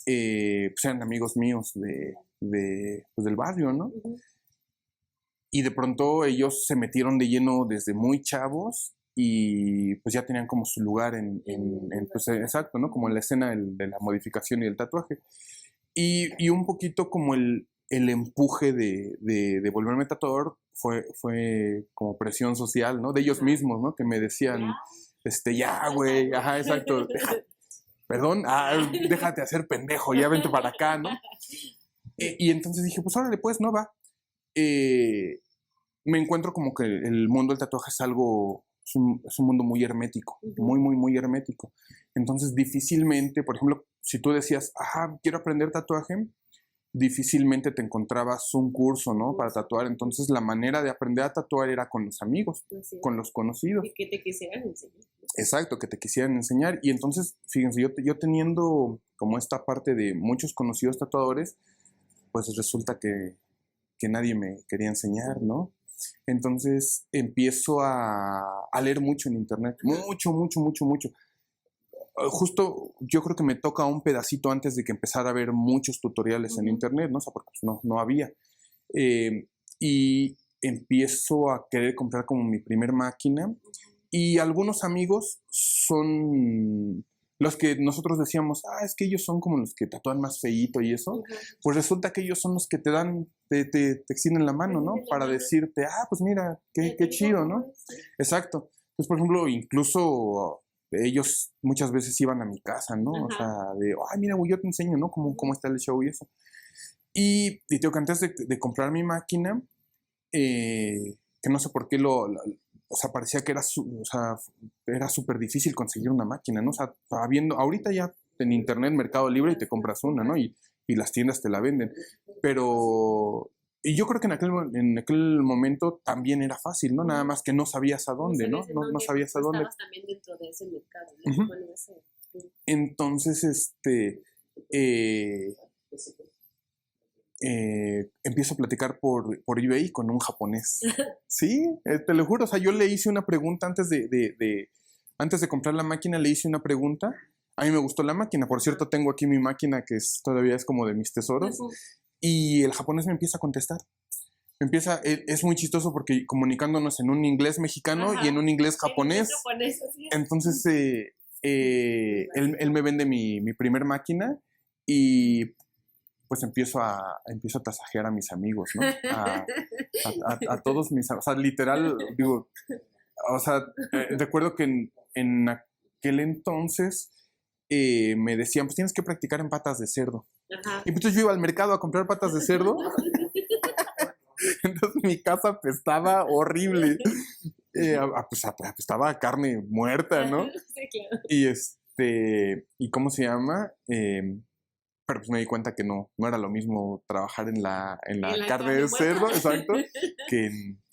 pues eran amigos míos pues del barrio, ¿no? Uh-huh. Y de pronto ellos se metieron de lleno desde muy chavos y pues ya tenían como su lugar pues, exacto, ¿no? Como en la escena de la modificación y el tatuaje. Y un poquito como el empuje de volverme tatuador fue como presión social, ¿no? De ellos mismos, ¿no? Que me decían, ya, güey, ajá, exacto, perdón, déjate hacer pendejo, ya vente para acá, ¿no? Y entonces dije, pues órale, pues, no va. Me encuentro como que el mundo del tatuaje es un mundo muy hermético, muy, muy, muy hermético. Entonces, difícilmente, por ejemplo, si tú decías, quiero aprender tatuaje, difícilmente te encontrabas un curso, ¿no? Para tatuar. Entonces, la manera de aprender a tatuar era con los amigos, con los conocidos. Y que te quisieran enseñar. Exacto, que te quisieran enseñar. Y entonces, fíjense, yo teniendo como esta parte de muchos conocidos tatuadores, pues resulta que nadie me quería enseñar, ¿no? Entonces empiezo a leer mucho en internet, mucho. Justo yo creo que me toca un pedacito antes de que empezara a ver muchos tutoriales en internet, ¿no? O sea, porque pues, no había. Y empiezo a querer comprar como mi primer máquina y algunos amigos son los que nosotros decíamos, es que ellos son como los que tatúan más feíto y eso, pues resulta que ellos son los que te extienden la mano, ¿no? Para decirte, pues mira, qué chido, ¿no? Exacto. Entonces, por ejemplo, incluso ellos muchas veces iban a mi casa, ¿no? O sea, mira, güey, yo te enseño, ¿no? Cómo está el show y eso. Y tengo que antes de comprar mi máquina, que no sé por qué o sea, parecía que era súper difícil conseguir una máquina, ¿no? O sea, estaba viendo, ahorita ya en internet, Mercado Libre, y te compras una, ¿no? Y las tiendas te la venden. Pero, y yo creo que en aquel momento también era fácil, ¿no? Nada más que no sabías a dónde, ¿no? No sabías a dónde. Estabas también dentro de ese mercado, ¿no? Bueno, Entonces, empiezo a platicar por eBay con un japonés. Sí, te lo juro. O sea, yo le hice una pregunta antes de comprar la máquina, le hice una pregunta. A mí me gustó la máquina. Por cierto, tengo aquí mi máquina que todavía es como de mis tesoros. Y el japonés me empieza a contestar. Es muy chistoso porque comunicándonos en un inglés mexicano y en un inglés japonés. Entonces, él me vende mi primer máquina y pues empiezo a tasajear a mis amigos, ¿no? A todos mis amigos. O sea, literal, digo, o sea, recuerdo que en aquel entonces me decían, pues tienes que practicar en patas de cerdo. Ajá. Y pues yo iba al mercado a comprar patas de cerdo. Entonces mi casa apestaba horrible. Pues apestaba a carne muerta, ¿no? Sí, claro. ¿Y cómo se llama? Pero pues me di cuenta que no era lo mismo trabajar en la carne de cerdo, exacto, que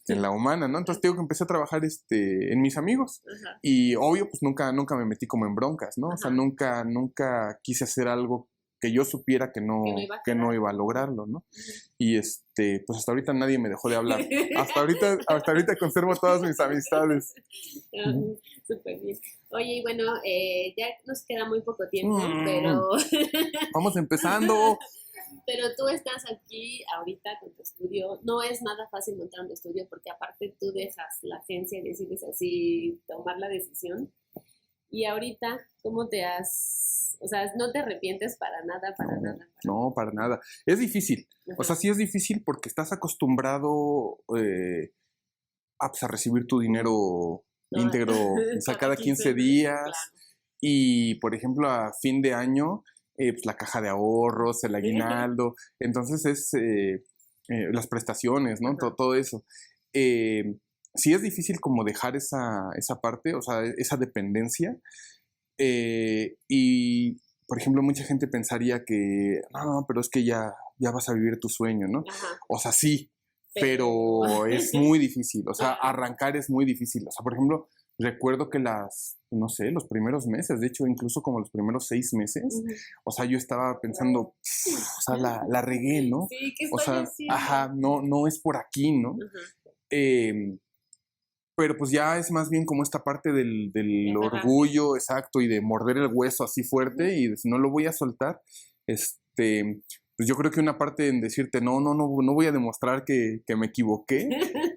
en la humana, ¿no? Entonces digo que empecé a trabajar en mis amigos. Ajá. Y obvio, pues nunca me metí como en broncas, ¿no? O sea, nunca quise hacer algo que yo supiera que no iba a lograrlo, ¿no? Y pues hasta ahorita nadie me dejó de hablar. Hasta ahorita conservo todas mis amistades. Súper bien. Oye, y bueno, ya nos queda muy poco tiempo, pero... Vamos empezando. Pero tú estás aquí ahorita con tu estudio. No es nada fácil montar un estudio porque aparte tú dejas la agencia y decides así tomar la decisión. Y ahorita, ¿cómo te has O sea, no te arrepientes para nada, para nada. No, para nada. Es difícil. O sea, sí es difícil porque estás acostumbrado pues, a recibir tu dinero íntegro, o sea, cada 15 días. Claro. Y, por ejemplo, a fin de año, pues la caja de ahorros, el aguinaldo. Entonces es las prestaciones, ¿no? Todo eso. Sí es difícil como dejar esa parte, o sea, esa dependencia. Y, por ejemplo, mucha gente pensaría que, no, pero es que ya vas a vivir tu sueño, ¿no? Ajá. O sea, sí, pero es muy difícil. O sea, Claro. arrancar es muy difícil. O sea, por ejemplo, recuerdo que no sé, los primeros meses, de hecho, incluso como los primeros 6 meses, o sea, yo estaba pensando, o sea, la regué, ¿no? Sí, ¿qué O estoy sea, haciendo? ajá, no es por aquí, ¿no? Ajá. Pero pues ya es más bien como esta parte del aferrarte. orgullo, exacto, y de morder el hueso así fuerte y de, si no lo voy a soltar, pues yo creo que una parte en decirte, no voy a demostrar que me equivoqué.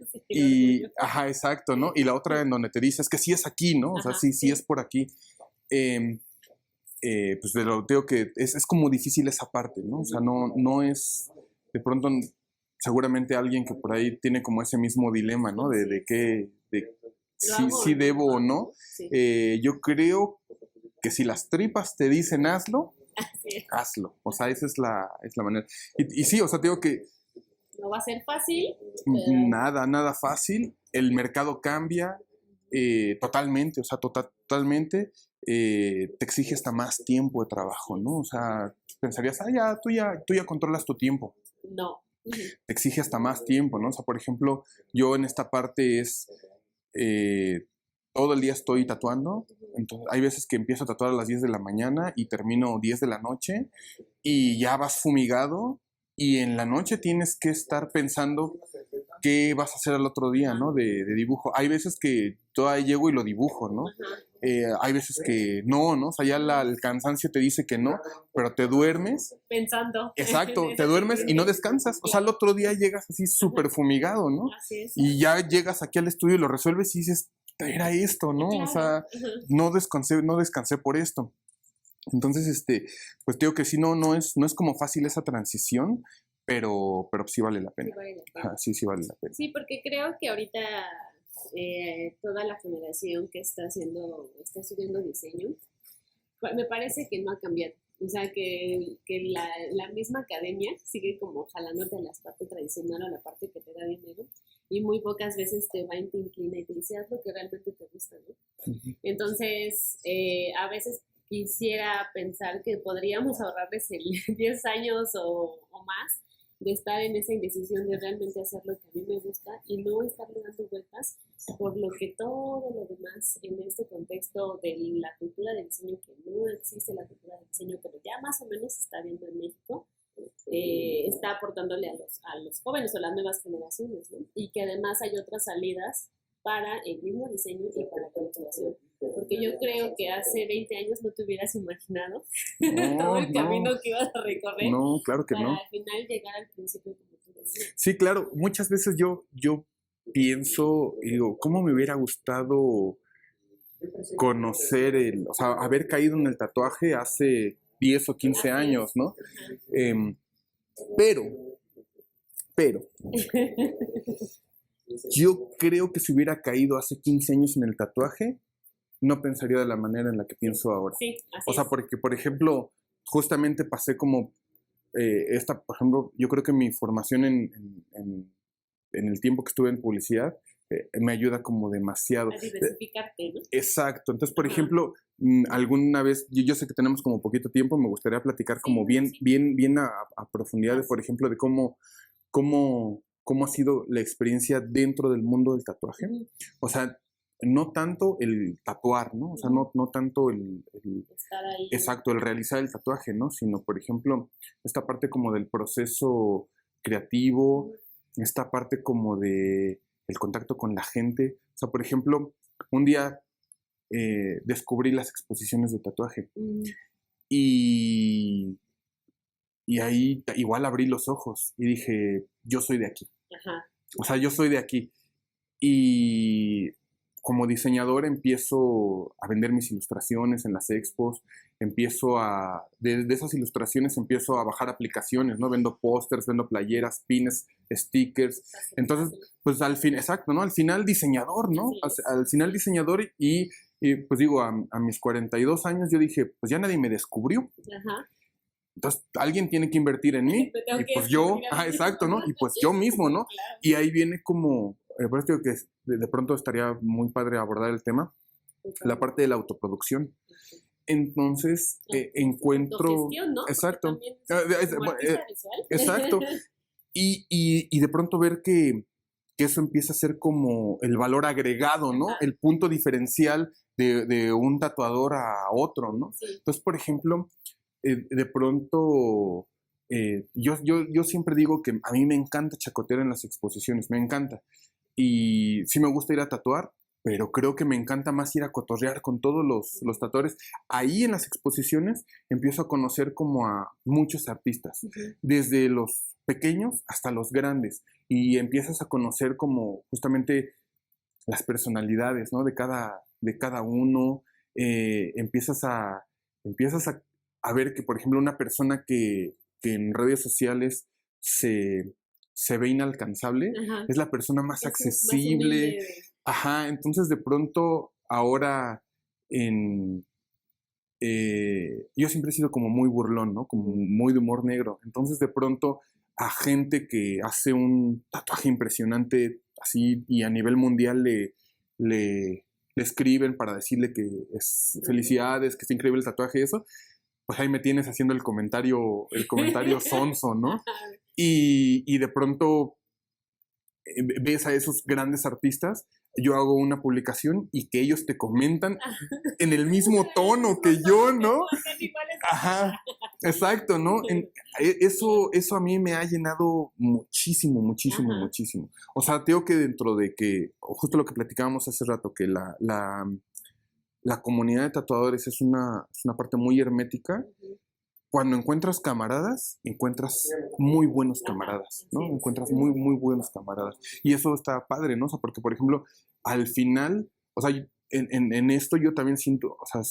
Sí, Y, orgullo. ajá, exacto, ¿no? Y la otra en donde te dices que sí es aquí, ¿no? O sea, Ajá, sí sí. es por aquí. Pues de lo digo que es como difícil esa parte, ¿no? O sea, no es, de pronto, seguramente alguien que por ahí tiene como ese mismo dilema, ¿no? De qué, de sí debo o no. Sí. Yo creo que si las tripas te dicen hazlo, Así es. hazlo. O sea, esa es la manera. Y sí, o sea, te digo que No va a ser fácil, pero nada fácil. El mercado cambia totalmente, o sea, totalmente. Te exige hasta más tiempo de trabajo, ¿no? O sea, pensarías, tú ya controlas tu tiempo. no. Te exige hasta más tiempo, ¿no? O sea, por ejemplo, yo en esta parte todo el día estoy tatuando. Entonces, hay veces que empiezo a tatuar a las 10 de la mañana y termino 10 de la noche y ya vas fumigado y en la noche tienes que estar pensando qué vas a hacer al otro día, ¿no? De dibujo. Hay veces que todavía llego y lo dibujo, ¿no? Hay veces que no, ¿no? O sea, ya el cansancio te dice que no, pero te duermes. Pensando. Exacto, te duermes y no descansas. O sea, al otro día llegas así súper fumigado, ¿no? Así es. Y ya llegas aquí al estudio y lo resuelves y dices, era esto, ¿no? Claro. O sea, no descansé por esto. Entonces, pues digo que sí, no es como fácil esa transición, pero sí vale la pena. Sí vale la pena. Ajá, sí vale la pena. Sí, porque creo que ahorita toda la generación que está estudiando diseño, me parece que no ha cambiado. O sea, que la misma academia sigue como jalándote a la parte tradicional o la parte que te da dinero y muy pocas veces te va y te inclina y te dice, haz lo que realmente te gusta, ¿no? Entonces, a veces quisiera pensar que podríamos ahorrarles 10 años o más de estar en esa indecisión de realmente hacer lo que a mí me gusta y no estarle dando vueltas por lo que todo lo demás en este contexto de la cultura del diseño, que no existe la cultura del diseño, pero ya más o menos se está viendo en México, está aportándole a los jóvenes o las nuevas generaciones, ¿no? Y que además hay otras salidas para el mismo diseño y para la ilustración. Porque yo creo que hace 20 años no te hubieras imaginado todo el camino que ibas a recorrer. No, claro que para no. al final llegar al principio como tú decías. Sí, claro. Muchas veces yo pienso y digo, ¿cómo me hubiera gustado conocer o sea, haber caído en el tatuaje hace 10 o 15 años, ¿no? Pero, yo creo que si hubiera caído hace 15 años en el tatuaje, no pensaría de la manera en la que pienso ahora. Sí, así o sea, es. porque, por ejemplo, justamente pasé como por ejemplo, yo creo que mi formación en el tiempo que estuve en publicidad me ayuda como demasiado. A diversificarte, ¿no? Exacto. Entonces, por Ajá. ejemplo, alguna vez, yo sé que tenemos como poquito tiempo, me gustaría platicar como Sí. bien a profundidad de, por ejemplo, de cómo ha sido la experiencia dentro del mundo del tatuaje. O sea, no tanto el tatuar, ¿no? O sea, no tanto el estar ahí. Exacto, el realizar el tatuaje, ¿no? Sino, por ejemplo, esta parte como del proceso creativo, esta parte como de el contacto con la gente. O sea, por ejemplo, un día descubrí las exposiciones de tatuaje y ahí igual abrí los ojos y dije, yo soy de aquí. Ajá. O sea, yo soy de aquí. Y como diseñador empiezo a vender mis ilustraciones en las expos, de esas ilustraciones empiezo a bajar aplicaciones, ¿no? Vendo pósters, vendo playeras, pines, stickers. Entonces, pues al final diseñador, ¿no? Al final diseñador y pues digo, a mis 42 años yo dije, pues ya nadie me descubrió. Ajá. Entonces, alguien tiene que invertir en mí. Y pues yo, exacto, ¿no? Y pues yo mismo, ¿no? Claro. Y ahí viene como, por eso digo que de pronto estaría muy padre abordar el tema, la parte de la autoproducción. Entonces, encuentro... Autogestión, ¿no? Exacto. Como artista visual. Exacto. Y de pronto ver que eso empieza a ser como el valor agregado, ¿no? Ajá. El punto diferencial de un tatuador a otro, ¿no? Sí. Entonces, por ejemplo, de pronto, yo siempre digo que a mí me encanta chacotear en las exposiciones, me encanta. Y sí me gusta ir a tatuar, pero creo que me encanta más ir a cotorrear con todos los tatuadores. Ahí en las exposiciones empiezo a conocer como a muchos artistas, desde los pequeños hasta los grandes, y empiezas a conocer como justamente las personalidades, ¿no? de cada uno. Empiezas a ver que, por ejemplo, una persona que en redes sociales se ve inalcanzable, Ajá. es la persona más Es accesible. más humilde. Ajá, entonces de pronto ahora yo siempre he sido como muy burlón, ¿no? Como muy de humor negro. Entonces de pronto a gente que hace un tatuaje impresionante así y a nivel mundial le escriben para decirle que es felicidades, que está increíble el tatuaje y eso, pues ahí me tienes haciendo el comentario sonso, ¿no? Y de pronto ves a esos grandes artistas, yo hago una publicación y que ellos te comentan en el mismo tono que yo, ¿no? Ajá, exacto, ¿no? Eso a mí me ha llenado muchísimo, muchísimo, Ajá. muchísimo. O sea, tengo que dentro de que, justo lo que platicábamos hace rato, que la comunidad de tatuadores es una parte muy hermética. Cuando encuentras camaradas, encuentras muy buenos camaradas, ¿no? Encuentras muy, muy buenos camaradas. Y eso está padre, ¿no? O sea, porque, por ejemplo, al final, o sea, en esto yo también siento, o sea,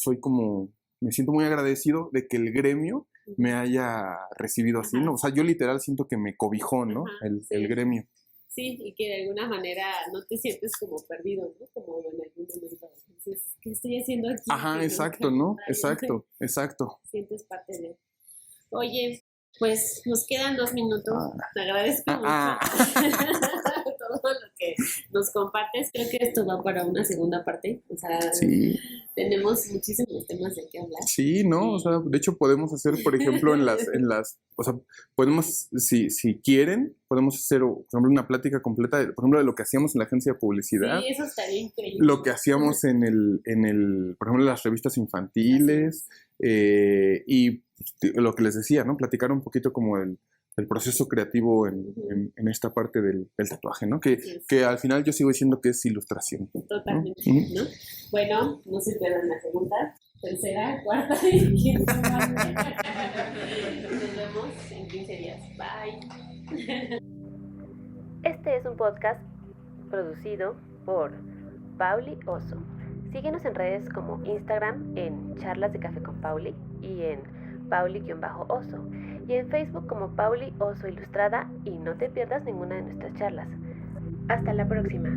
me siento muy agradecido de que el gremio me haya recibido así, ¿no? O sea, yo literal siento que me cobijó, ¿no? El gremio. Sí, y que de alguna manera no te sientes como perdido, ¿no? Como en algún momento dices, ¿qué estoy haciendo aquí? Ajá, exacto, ¿no? Exacto. Sientes parte de... Oye, pues nos quedan 2 minutos. Te agradezco mucho todo lo que nos compartes. Creo que esto va para una segunda parte. O sea, sí. Tenemos muchísimos temas de qué hablar. Sí, ¿no? O sea, de hecho podemos hacer, por ejemplo, o sea, podemos, si quieren, podemos hacer, por ejemplo, una plática completa, por ejemplo, de lo que hacíamos en la agencia de publicidad. Sí, eso estaría increíble. Lo que hacíamos por ejemplo, en las revistas infantiles, y lo que les decía, ¿no? Platicar un poquito como el proceso creativo en esta parte del tatuaje, ¿no? Que al final yo sigo diciendo que es ilustración. Totalmente, ¿no? Bueno, no se pierdan la segunda, tercera, cuarta y quinta parte. Nos vemos en 15 días. Bye. Este es un podcast producido por Pauli Oso. Síguenos en redes como Instagram en Charlas de Café con Pauli y en Pauli_Oso, y en Facebook como Pauli Oso Ilustrada, y no te pierdas ninguna de nuestras charlas. Hasta la próxima.